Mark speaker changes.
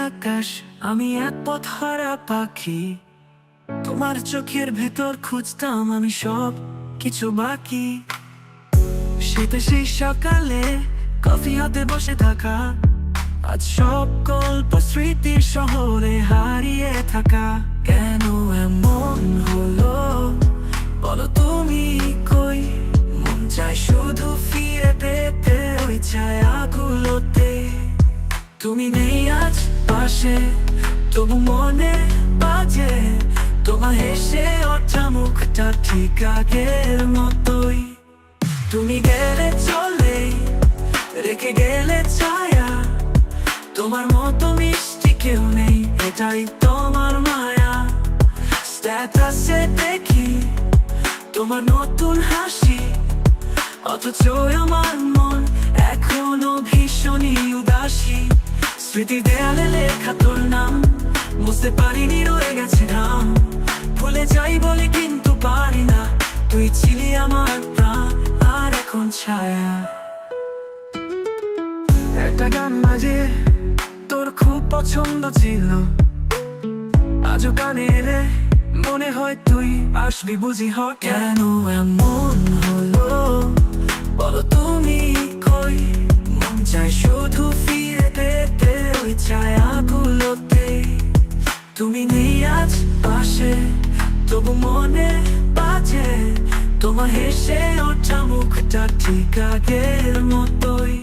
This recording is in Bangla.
Speaker 1: আকাশ, আমি এক পথহারা পাখি। তোমার চোখের ভেতর খুঁজতাম আমি সব কিছু বাকি। শীতে সেই সকালে কফি হাতে বসে থাকা, আজ সব গল্প স্মৃতির শহরে হারিয়ে থাকা। কেন এমন হলো বলো তুমি কই? মন চায় শুধু ফিরে পেতে ওই ছায়াগুলোতে। তুমি নেই আজ পাশে, তবু মনে বাজে তোমার হেসে ওঠা মুখটা ঠিক আগের মতোই। তুমি গেলে চলে রেখে গেলে ছায়া, তোমার মতো মিষ্টি কেউ নেই, এটাই তোমার মায়া। স্ট্যাটাসে দেখি তোমার নতুন হাসি, অথচ আমার মন এখনো ভীষণই উদাসী। স্মৃতি দেয়ালে লেখা তোর নাম, বুঝতে পারিনি রয়ে গেছে নাম। ভুলে যাই বলি কিন্তু পারি না, তুই ছিলি আমার প্রাণ আর এখন ছায়া। একটা গান মাঝে তোর খুব পছন্দ ছিল, আজও গানে এলে মনে হয় তুই আসবি বুঝি। কেন এমন হলো বলো তুমি কই? মন চায় শুধু ফিরে পেতে ওই ছায়াগুলোতে। তুমি নেই আজ পাশে, তবু মনে বাজে তোমার হেসে ওঠা মুখটা ঠিক আগের মতোই।